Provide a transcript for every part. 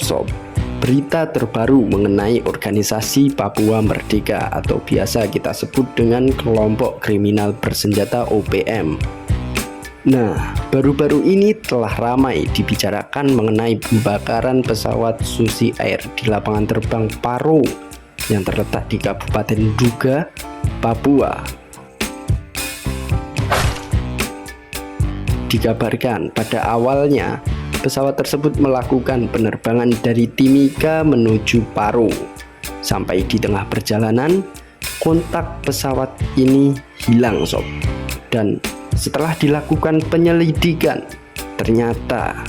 Sob, berita terbaru mengenai organisasi Papua Merdeka atau biasa kita sebut dengan kelompok kriminal bersenjata OPM. Nah, baru-baru ini telah ramai dibicarakan mengenai pembakaran pesawat Susi Air di lapangan terbang Paro yang terletak di Kabupaten Duga, Papua. Dikabarkan pada awalnya pesawat tersebut melakukan penerbangan dari Timika menuju Paro. Sampai di tengah perjalanan, kontak pesawat ini hilang sob. Dan setelah dilakukan penyelidikan, ternyata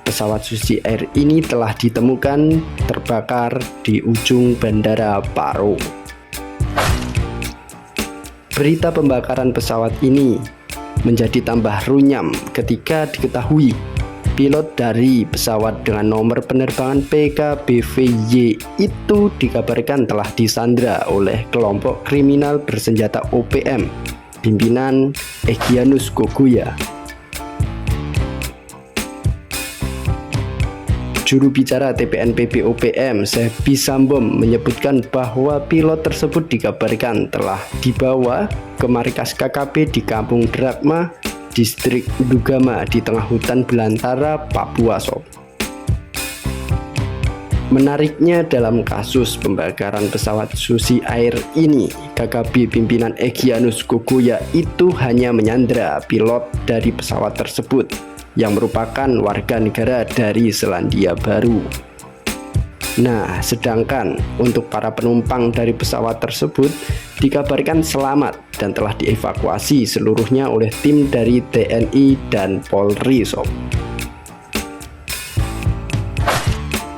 pesawat Susi Air ini telah ditemukan terbakar di ujung bandara Paro. Berita pembakaran pesawat ini menjadi tambah runyam ketika diketahui pilot dari pesawat dengan nomor penerbangan PKBVY itu dikabarkan telah disandra oleh kelompok kriminal bersenjata OPM pimpinan Egyanus Kogoya. Juru bicara TPNPB OPM, Sebi Sambom, menyebutkan bahwa pilot tersebut dikabarkan telah dibawa ke markas KKP di Kampung Drakma, Distrik Dugama di tengah hutan belantara Papua sob. Menariknya dalam kasus pembakaran pesawat Susi Air ini, KKP pimpinan Egyanus Kogoya itu hanya menyandra pilot dari pesawat tersebut yang merupakan warga negara dari Selandia Baru. Nah, sedangkan untuk para penumpang dari pesawat tersebut dikabarkan selamat dan telah dievakuasi seluruhnya oleh tim dari TNI dan Polri sob.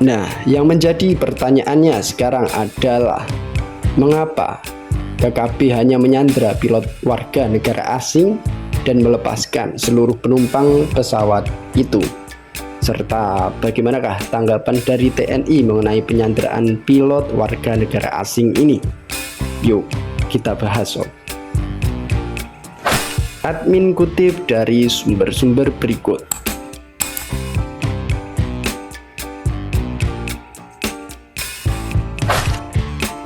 Nah, yang menjadi pertanyaannya sekarang adalah mengapa KKP hanya menyandra pilot warga negara asing dan melepaskan seluruh penumpang pesawat itu? Serta bagaimanakah tanggapan dari TNI mengenai penyanderaan pilot warga negara asing ini? Yuk, kita bahas sob. Admin kutip dari sumber-sumber berikut.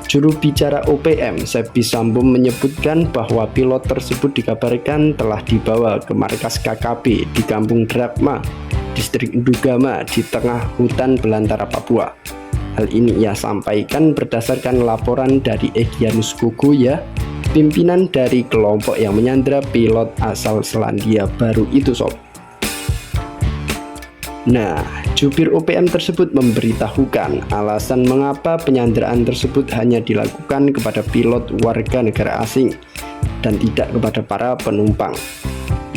Juru bicara OPM, Sebi Sambom, menyebutkan bahwa pilot tersebut dikabarkan telah dibawa ke markas KKP di Kampung Drakma, Distrik Dugama di tengah hutan belantara Papua. Hal ini ia sampaikan berdasarkan laporan dari Egyanus Kogoya, pimpinan dari kelompok yang menyandra pilot asal Selandia Baru itu sob. Nah, jubir OPM tersebut memberitahukan alasan mengapa penyanderaan tersebut hanya dilakukan kepada pilot warga negara asing dan tidak kepada para penumpang.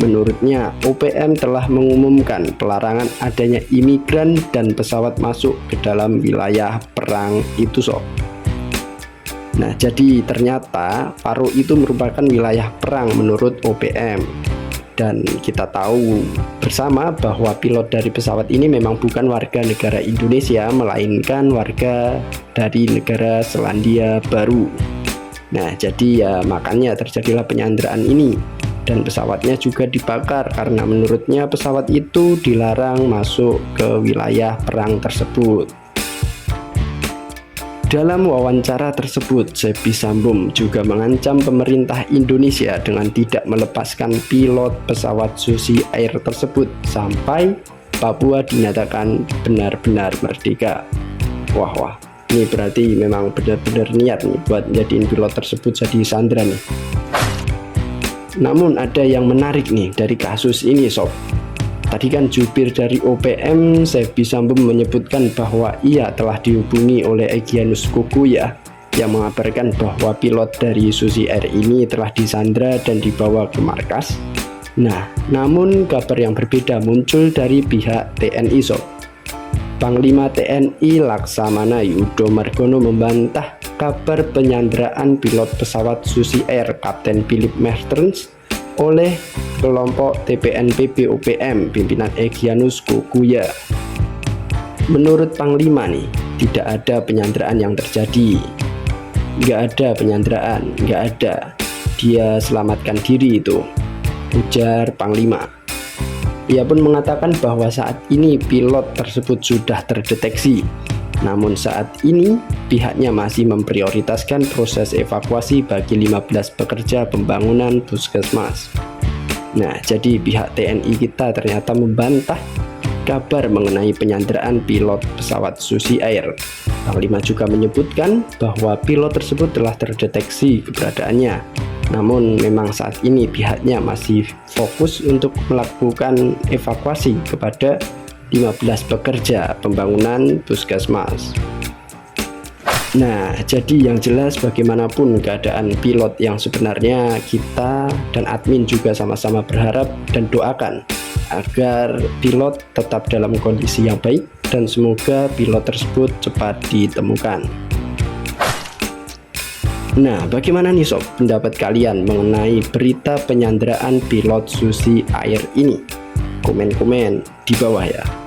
Menurutnya, OPM telah mengumumkan pelarangan adanya imigran dan pesawat masuk ke dalam wilayah perang itu sob. Nah, jadi ternyata Paro itu merupakan wilayah perang menurut OPM. Dan kita tahu bersama bahwa pilot dari pesawat ini memang bukan warga negara Indonesia, melainkan warga dari negara Selandia Baru. Nah, jadi ya makanya terjadilah penyanderaan ini. Dan pesawatnya juga dibakar karena menurutnya pesawat itu dilarang masuk ke wilayah perang tersebut. Dalam wawancara tersebut, Sebi Sambom juga mengancam pemerintah Indonesia dengan tidak melepaskan pilot pesawat Susi Air tersebut sampai Papua dinyatakan benar-benar merdeka. Wah, ini berarti memang benar-benar niat nih buat jadiin pilot tersebut jadi sandera nih. Namun ada yang menarik nih dari kasus ini sob. Tadi kan jubir dari OPM, Sebi Sambom, menyebutkan bahwa ia telah dihubungi oleh Egyanus Kogoya yang mengabarkan bahwa pilot dari Susi Air ini telah disandra dan dibawa ke markas. Nah, namun kabar yang berbeda muncul dari pihak TNI sob. Panglima TNI Laksamana Yudo Margono membantah kabar penyanderaan pilot pesawat Susi Air Kapten Philip Mertens oleh kelompok TPNPB OPM pimpinan Egyanus Kogoya. Menurut Panglima nih, tidak ada penyanderaan yang terjadi. Nggak ada penyanderaan, nggak ada. Dia selamatkan diri itu, ujar Panglima. Ia pun mengatakan bahwa saat ini pilot tersebut sudah terdeteksi. Namun saat ini pihaknya masih memprioritaskan proses evakuasi bagi 15 pekerja pembangunan puskesmas. Nah, jadi pihak TNI kita ternyata membantah kabar mengenai penyanderaan pilot pesawat Susi Air. Panglima juga menyebutkan bahwa pilot tersebut telah terdeteksi keberadaannya. Namun memang saat ini pihaknya masih fokus untuk melakukan evakuasi kepada 15 pekerja pembangunan puskesmas. Nah, jadi yang jelas bagaimanapun keadaan pilot yang sebenarnya, kita dan admin juga sama-sama berharap dan doakan agar pilot tetap dalam kondisi yang baik dan semoga pilot tersebut cepat ditemukan. Nah, bagaimana nih sob pendapat kalian mengenai berita penyanderaan pilot Susi Air ini? Komen-komen di bawah ya.